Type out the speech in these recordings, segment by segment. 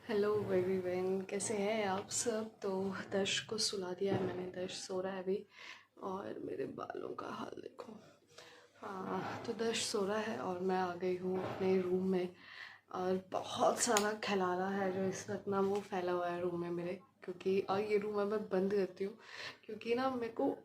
Hello everyone, कैसे हैं आप सब। तो दर्श को सुला दिया है मैंने। दर्श सो रहा है अभी और मेरे बालों का हाल देखो। हाँ, तो दर्श सो रहा है और मैं आ गई हूँ अपने रूम में और बहुत सारा खिलाना है जो इस वक्त ना वो फैला हुआ है रूम में मेरे, क्योंकि और ये रूम मैं बंद करती हूँ क्योंकि ना मेरे को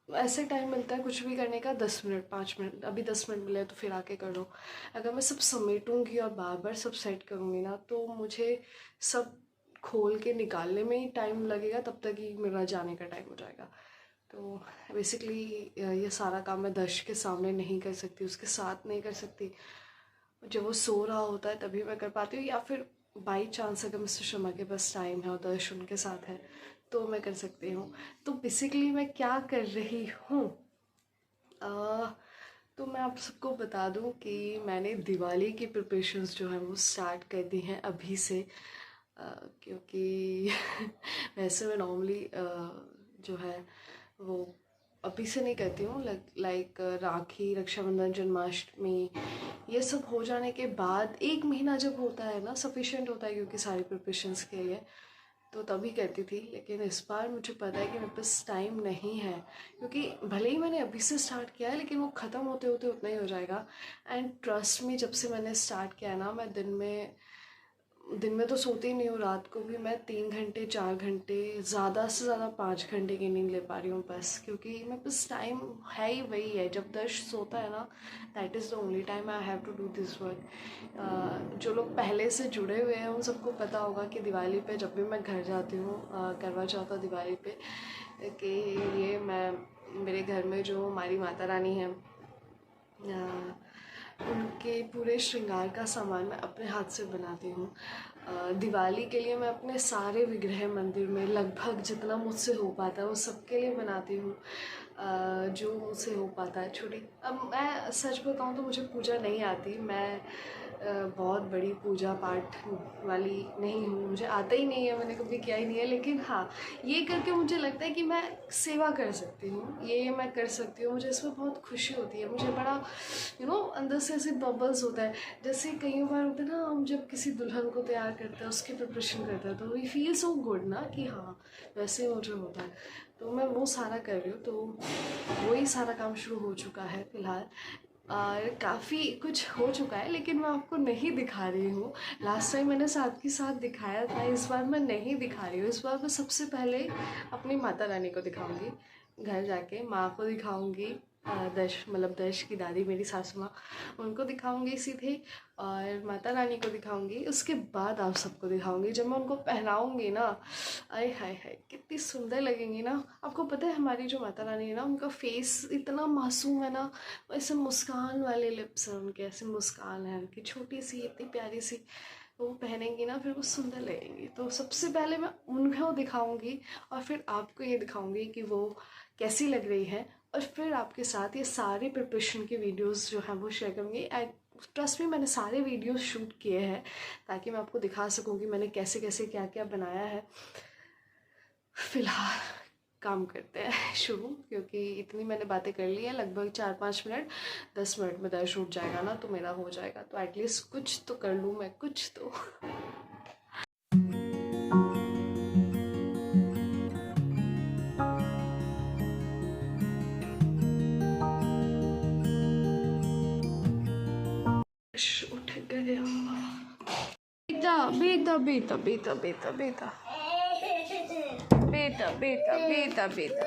ऐसे टाइम मिलता है कुछ भी करने का। 10 मिनट 5 मिनट, अभी 10 मिनट मिले तो फिर आके कर लो। अगर मैं सब समेटूंगी और बार बार सब सेट करूँगी ना तो मुझे सब खोल के निकालने में ही टाइम लगेगा, तब तक ही मेरा जाने का टाइम हो जाएगा। तो बेसिकली ये सारा काम मैं दर्श के सामने नहीं कर सकती, उसके साथ नहीं कर सकती। जब वो सो रहा होता है तभी मैं कर पाती हूँ, या फिर बाई चांस अगर मिस्टर शर्मा के पास टाइम है और दर्श उनके साथ है तो मैं कर सकती हूँ। तो बेसिकली मैं क्या कर रही हूँ, तो मैं आप सबको बता दूं कि मैंने दिवाली की प्रिपरेशंस जो है वो स्टार्ट कर दी हैं अभी से। क्योंकि वैसे मैं नॉर्मली जो है वो अभी से नहीं करती हूँ। लाइक राखी, रक्षाबंधन, जन्माष्टमी ये सब हो जाने के बाद 1 महीना जब होता है ना सफिशिएंट होता है, क्योंकि सारी प्रिपरेशंस के लिए तो तभी करती थी। लेकिन इस बार मुझे पता है कि मेरे पास टाइम नहीं है, क्योंकि भले ही मैंने अभी से स्टार्ट किया है लेकिन वो ख़त्म होते होते उतना ही हो जाएगा। एंड ट्रस्ट मी, जब से मैंने स्टार्ट किया है ना, मैं दिन में तो सोती ही नहीं हूँ। रात को भी मैं 3 घंटे 4 घंटे, ज़्यादा से ज़्यादा 5 घंटे की नींद ले पा रही हूँ बस, क्योंकि मेरे पास टाइम है ही वही है। जब दर्श सोता है ना, that is the only time I have to do this work. जो लोग पहले से जुड़े हुए हैं उन सबको पता होगा कि दिवाली पे जब भी मैं घर जाती हूँ, करवा चौथ और दिवाली पे, कि ये मैं मेरे घर में जो हमारी माता रानी है उनके पूरे श्रृंगार का सामान मैं अपने हाथ से बनाती हूँ। दिवाली के लिए मैं अपने सारे विग्रह मंदिर में लगभग जितना मुझसे हो पाता है वो सबके लिए बनाती हूँ। जो मुझसे हो पाता है छोटी। अब मैं सच बताऊँ तो मुझे पूजा नहीं आती। मैं बहुत बड़ी पूजा पाठ वाली नहीं हूँ, मुझे आता ही नहीं है, मैंने कभी किया ही नहीं है। लेकिन हाँ, ये करके मुझे लगता है कि मैं सेवा कर सकती हूँ, ये मैं कर सकती हूँ। मुझे इसमें बहुत खुशी होती है, मुझे बड़ा अंदर से ऐसे बबल्स होता है। जैसे कई बार होता है ना, हम जब किसी दुल्हन को तैयार करते हैं, उसकी प्रिपरेशन करते हैं, तो वी फील सो गुड ना कि हाँ वैसे ही मुझे होता है। तो मैं वो सारा कर रही हूँ, तो वही सारा काम शुरू हो चुका है फ़िलहाल। और काफ़ी कुछ हो चुका है लेकिन मैं आपको नहीं दिखा रही हूँ। लास्ट टाइम मैंने साथ के साथ दिखाया था, इस बार मैं नहीं दिखा रही हूँ। इस बार मैं सबसे पहले अपनी माता रानी को दिखाऊंगी, घर जाके माँ को दिखाऊंगी, दर्श की दादी मेरी सासू माँ, उनको दिखाऊंगी सीधे, और माता रानी को दिखाऊंगी। उसके बाद आप सबको दिखाऊंगी। जब मैं उनको पहनाऊंगी ना, आय हाय हाय कितनी सुंदर लगेंगी ना। आपको पता है हमारी जो माता रानी है ना, उनका फेस इतना मासूम है ना, ऐसे मुस्कान वाले लिप्स हैं उनके, ऐसे मुस्कान है उनकी छोटी सी, इतनी प्यारी सी। वो पहनेंगी ना फिर वो सुंदर लगेंगी। तो सबसे पहले मैं उनको दिखाऊंगी और फिर आपको ये दिखाऊंगी कि वो कैसी लग रही है, और फिर आपके साथ ये सारे प्रिपरेशन के वीडियोस जो हैं वो शेयर करूँगी। ट्रस्ट में मैंने सारे वीडियोस शूट किए हैं ताकि मैं आपको दिखा सकूँ कि मैंने कैसे कैसे क्या क्या बनाया है। फ़िलहाल काम करते हैं शुरू, क्योंकि इतनी मैंने बातें कर ली हैं, लगभग 4-5 मिनट। 10 मिनट में दर्श उठ जाएगा ना तो मेरा हो जाएगा। तो एटलीस्ट कुछ तो कर लूँ मैं, कुछ तो। उठ गया। बेटा बेटा बेटा बेटा बेटा बेटा बेटा बेटा बेटा बेटा बेटा।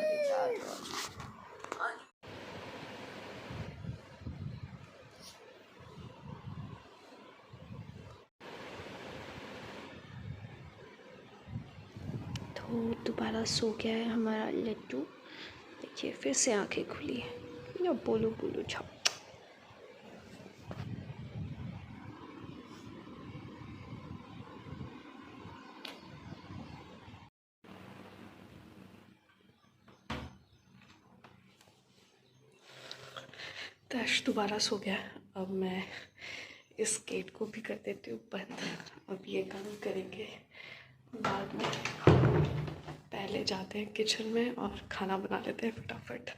तो दोबारा सो गया है हमारा लड्डू। देखिए फिर से आंखें खुली है। या बोलो बोलो छाओ। दर्श दोबारा सो गया। अब मैं इस गेट को भी कर देती हूँ बंद। अब ये काम करेंगे बाद में। पहले जाते हैं किचन में और खाना बना लेते हैं फटाफट।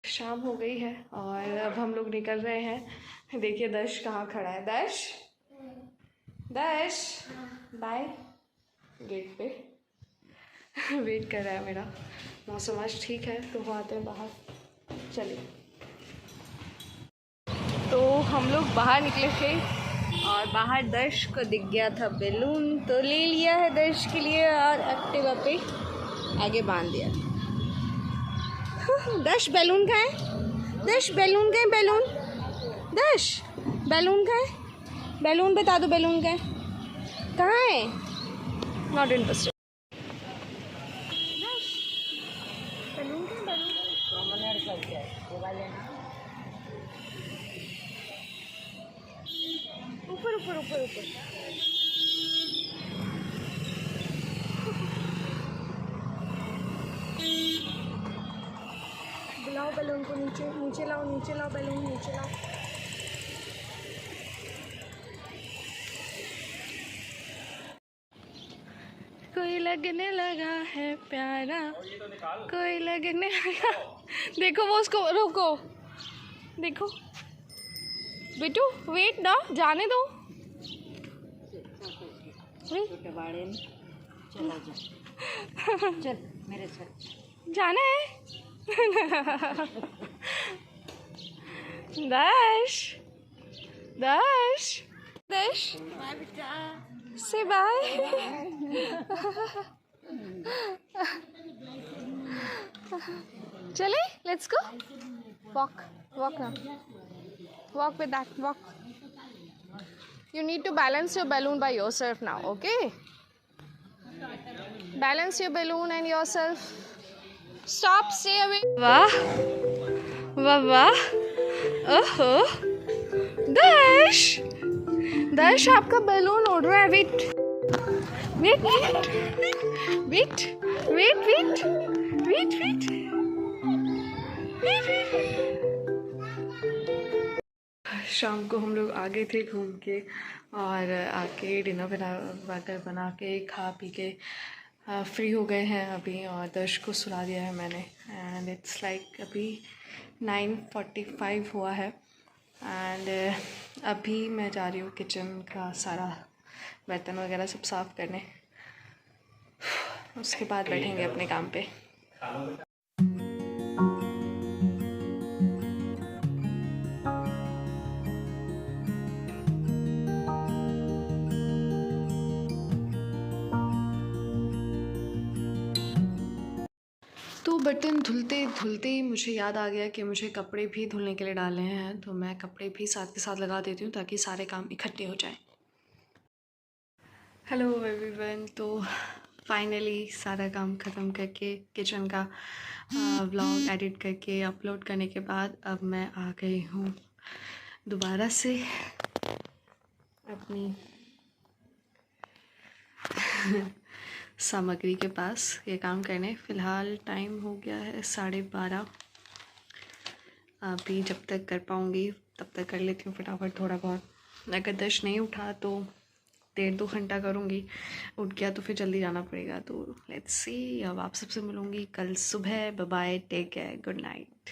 शाम हो गई है और अब हम लोग निकल रहे हैं। देखिए दर्श कहाँ खड़ा है। दर्श दर्श बाय। गेट पे वेट कर रहा है मेरा। मौसम आज ठीक है तो वो आते हैं बाहर। चलिए, तो हम लोग बाहर निकले थे और बाहर दर्श को दिख गया था बैलून, तो ले लिया है दर्श के लिए और एक्टिवा पे आगे बांध दिया। दर्श बैलून का है? दर्श बैलून का है? बैलून दर्श बैलून का है? बैलून बता दो, बैलून का है? कहाँ है? Not interested. बैलून का है? ऊपर ऊपर ऊपर ऊपर। बुलाओ बैलून को नीचे, नीचे लाओ, नीचे लाओ बैलून, नीचे लाओ। कोई लगने लगा है प्यारा, कोई लगने लगा। देखो वो उसको, रोको, देखो बेटू, वेट ना, जाने दो। चल मेरे साथ जाना है। दर्श दर्श दर्श से बाय। चले, लेट्स गो वॉक। वॉक ना, walk with that, walk. You need to balance your balloon by yourself now, okay? Balance your balloon and yourself. Stop, stay away. वाह वाह वाह, ओहो दर्श, दर्श आपका बैलून उड़ रहा है। Wait wait wait wait wait wait wait wait. शाम को हम लोग आ गए थे घूम के और आके डिनर बना के खा पी के फ्री हो गए हैं अभी, और दर्श को सुला दिया है मैंने। एंड इट्स लाइक अभी 9:45 हुआ है। एंड अभी मैं जा रही हूँ किचन का सारा बर्तन वगैरह सब साफ़ करने, उसके बाद बैठेंगे अपने काम पे। तो बर्तन धुलते धुलते ही मुझे याद आ गया कि मुझे कपड़े भी धुलने के लिए डालने हैं, तो मैं कपड़े भी साथ के साथ लगा देती हूँ ताकि सारे काम इकट्ठे हो जाएं। हेलो एवरीवन, तो फाइनली सारा काम ख़त्म करके किचन का व्लॉग एडिट करके अपलोड करने के बाद अब मैं आ गई हूँ दोबारा से अपनी सामग्री के पास ये काम करने। फ़िलहाल टाइम हो गया है 12:30। अभी जब तक कर पाऊँगी तब तक कर लेती हूँ फटाफट थोड़ा बहुत। अगर दर्श नहीं उठा तो 1.5-2 घंटा करूँगी, उठ गया तो फिर जल्दी जाना पड़ेगा। तो लेट्स सी, अब आप सबसे मिलूँगी कल सुबह। Bye bye, take care, good night.